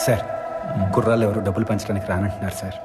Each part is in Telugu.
సార్ కుర్రాళ్ళు ఎవరు డబ్బులు పంచడానికి రానంటున్నారు సార్.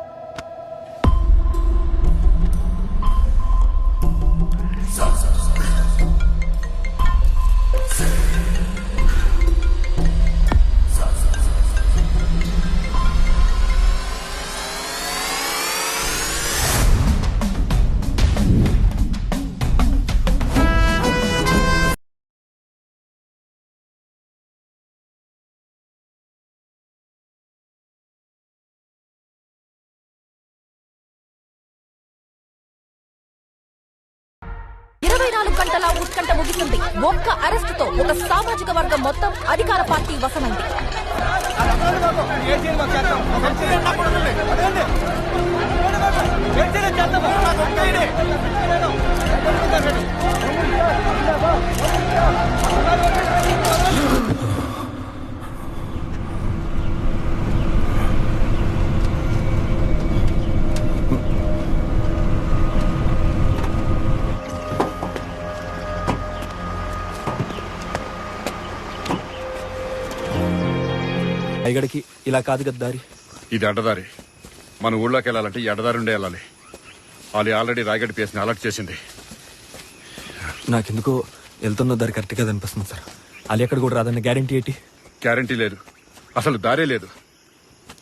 గంటల ఉత్కంఠ ముగిసింది. ఒక్క అరెస్టుతో ఒక సామాజిక వర్గం మొత్తం అధికార పార్టీ వశమైంది. రాయగడికి ఇలా కాదు కదా దారి. ఇది అడ్డదారి. మన ఊళ్ళోకి వెళ్ళాలంటే ఈ అడ్డదారి ఉండే వెళ్ళాలి. వాళ్ళు ఆల్రెడీ రాయగడి పేస్ని అలర్ట్ చేసింది. నాకెందుకో వెళ్తున్న దారి కరెక్ట్ గా అనిపిస్తుంది సార్. అది ఎక్కడ కూడా రాదన్న గ్యారంటీ ఏంటి? గ్యారంటీ లేదు, అసలు దారే లేదు.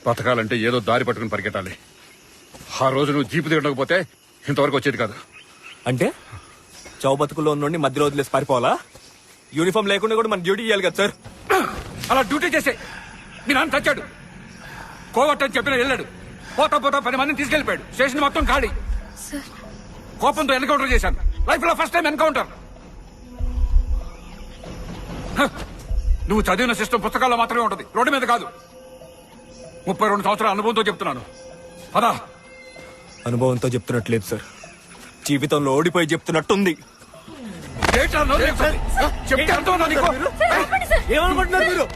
బతకాలంటే ఏదో దారి పట్టుకుని పరిగెట్టాలి. ఆ రోజు నువ్వు జీపు దిగకపోతే ఇంతవరకు వచ్చేది కాదు. అంటే చౌ బతుకుల్లో ఉన్నోడిని మధ్య వదిలేసి పారిపోవాలా? యూనిఫామ్ లేకుండా కూడా మన డ్యూటీ చేయాలి కదా సార్. అలా డ్యూటీ చేసే మీ నాన్న చచ్చాడు. కోవట్ అని చెప్పిన వెళ్ళాడు. పోతా పోతా 10 మందిని తీసుకెళ్లిపోయాడు. స్టేషన్ మొత్తం ఖాళీ. కోపంతో ఎన్కౌంటర్ చేశాను. లైఫ్ లో ఫస్ట్ టైం ఎన్కౌంటర్. నువ్వు చదివిన సిస్టమ్ పుస్తకాల్లో మాత్రమే ఉంటది, రోడ్డు మీద కాదు. 32 సంవత్సరాల అనుభవంతో చెప్తున్నాను. పదా. అనుభవంతో చెప్తున్నట్లేదు సార్, జీవితంలో ఓడిపోయి చెప్తున్నట్టుంది. చెప్తే అర్థం ఏమనుకుంటున్నారు మీరు?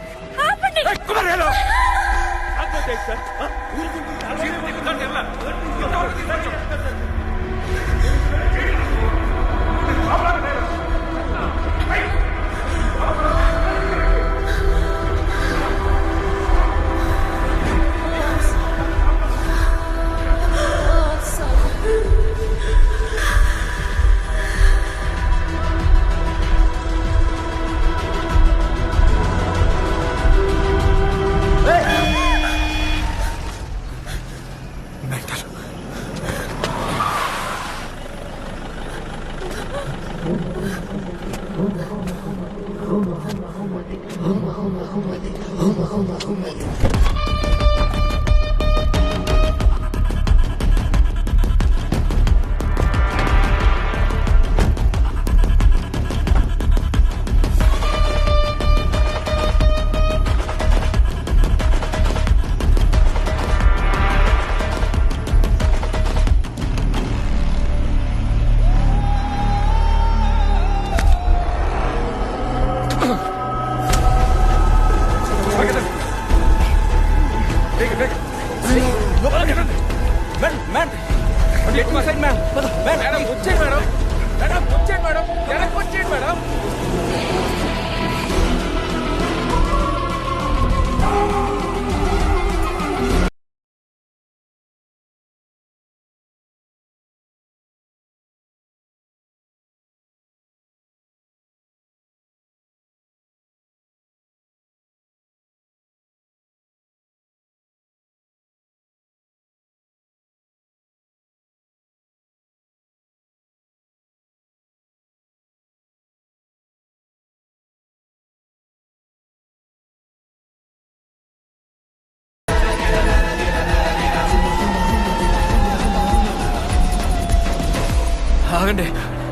ఆగండి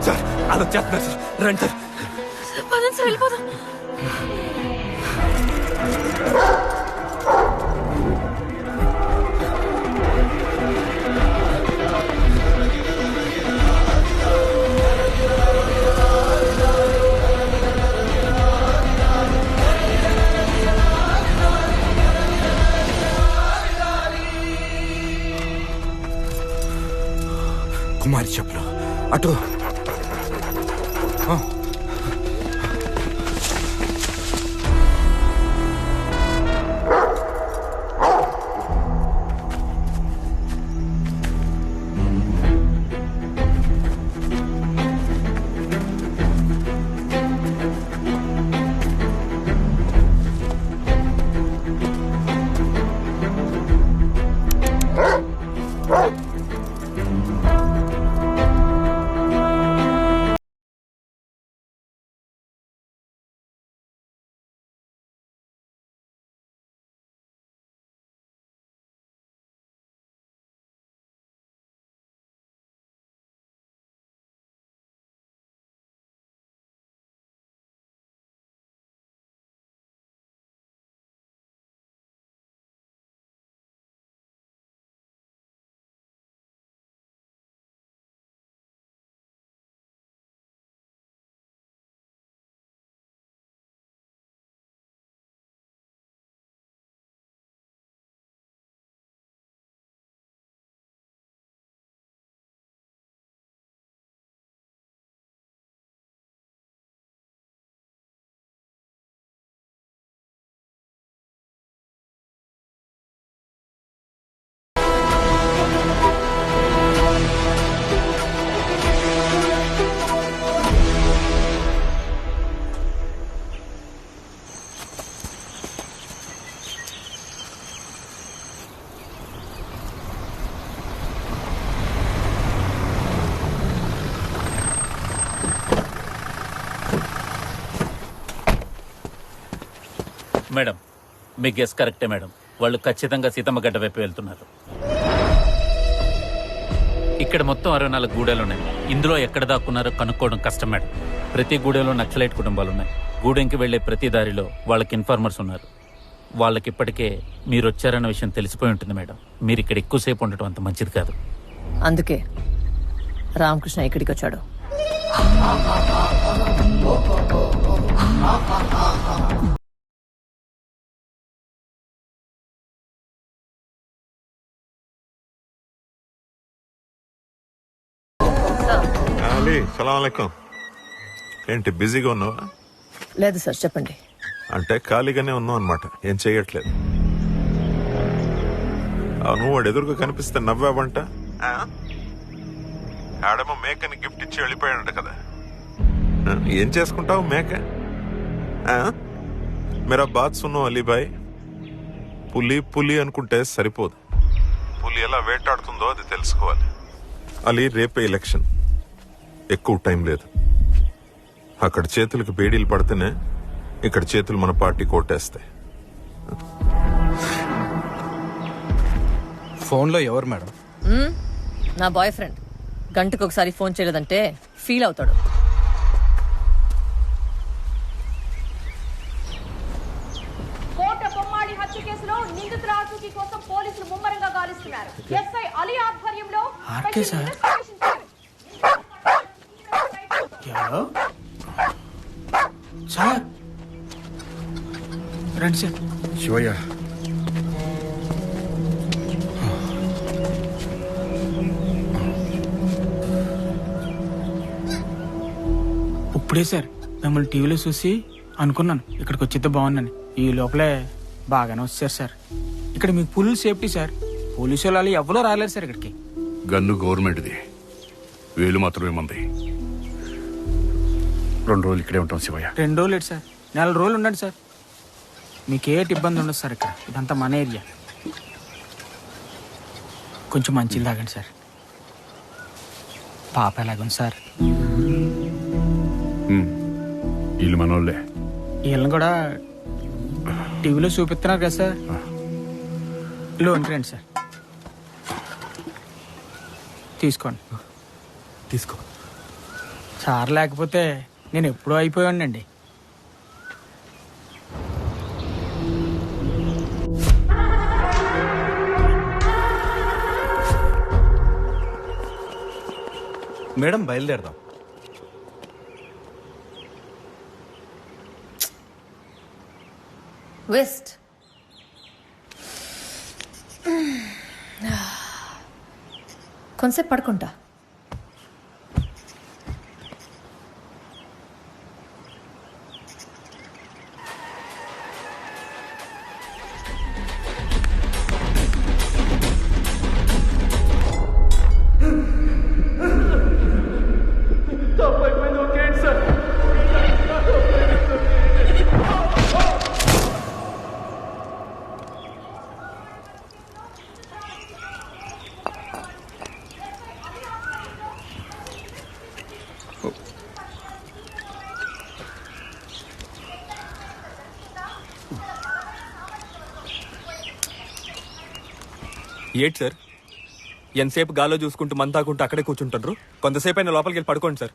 సార్, అలా చేస్తున్నారు సార్. రండి సార్. పదండి సార్, వెళ్ళిపోదాం. కుమారి చెప్పులు అటు. మేడం మీ గెస్ కరెక్టే మేడం. వాళ్ళు ఖచ్చితంగా సీతమ్మ గడ్డ వైపు వెళ్తున్నారు. ఇక్కడ మొత్తం 64 గూడెలు ఉన్నాయి. ఇందులో ఎక్కడ దాక్కున్నారో కనుక్కోవడం కష్టం మేడం. ప్రతి గూడెలో నక్సలైట్ కుటుంబాలు ఉన్నాయి. గూడెంకి వెళ్లే ప్రతి దారిలో వాళ్ళకి ఇన్ఫార్మర్స్ ఉన్నారు. వాళ్ళకి ఇప్పటికే మీరు వచ్చారన్న విషయం తెలిసిపోయి ఉంటుంది మేడం. మీరు ఇక్కడ ఎక్కువసేపు ఉండటం అంత మంచిది కాదు. అందుకే రామకృష్ణ ఇక్కడికి వచ్చాడు. అలీ సలాం అలైకుం. ఏంటి బిజీగా ఉన్నావా? లేదు సార్, చెప్పండి. అంటే ఖాళీగానే ఉన్నావు అనమాట, ఏం చేయట్లేదు. అవును, వాడు ఎదురుగా కనిపిస్తే నవ్వావంట. ఆడేమో మేకని గిఫ్ట్ ఇచ్చి వెళ్ళిపోయాడంట కదా. ఏం చేసుకుంటావు మేక? మేరా బాత్ సున్నో అలీబాయ్. పులి పులి అనుకుంటే సరిపోదు, పులి ఎలా వేటాడుతుందో అది తెలుసుకోవాలి. అలీ, రేపే ఎలక్షన్, ఎక్కువ టైం లేదు. అక్కడ చేతులకు బేడీలు పడితేనే ఇక్కడ చేతులు మన పార్టీ కోటేస్తాయి. ఫోన్లో ఎవరు మేడం? నా బాయ్ ఫ్రెండ్. గంటకు ఒకసారి ఫోన్ చేయలేదంటే ఫీల్ అవుతాడు. కోట బొమ్మాడి హత్య కేసులో నిందితుల ఆచూకీ కోసం పోలీసులు ముమ్మరంగా గాలిస్తున్నారు. ఎస్ఐ అలీ ఆధ్వర్యంలో స్పెషల్ ఇన్వెస్టిగేషన్ చేశారు. సార్ రండి సార్. శివయ్య, ఇప్పుడే సార్ మిమ్మల్ని టీవీలో చూసి అనుకున్నాను ఇక్కడికి వచ్చిద్దే బాగుందని. ఈ లోపలే బాగానే వచ్చారు సార్. ఇక్కడ మీకు ఫుల్ సేఫ్టీ సార్. పోలీసు వాళ్ళు ఎవరో రాలేరు సార్ ఇక్కడికి. గన్ను గవర్నమెంట్ది, వీళ్ళు మాత్రమే మంది. 2 రోజులు ఇక్కడే ఉంటాం శివయ్య. 2 రోజులు ఏంటి సార్, 4 రోజులు ఉండండి సార్. మీకు ఏటి ఇబ్బంది ఉండదు సార్. ఇక్కడ ఇదంతా మన ఏరియా. కొంచెం మంచిది తాగండి సార్. పాప ఎలాగుంది సార్? వీళ్ళు మనోళ్ళే. వీళ్ళని కూడా టీవీలో చూపిస్తున్నారు కదా సార్. లోన్ రండి సార్, తీసుకోండి. తీసుకో. సార్ లేకపోతే నేను ఎప్పుడూ అయిపోయానండి. మేడం బయలుదేరదాం. వెస్ట్ కొంచెంసేపు పడుకుంటా. ఏంటి సార్, ఎంతసేపు గాలో చూసుకుంటూ మంతాకుంటూ అక్కడే కూర్చుంటారు? కొంతసేపు అయినా లోపలికి వెళ్ళి పడుకోండి సార్.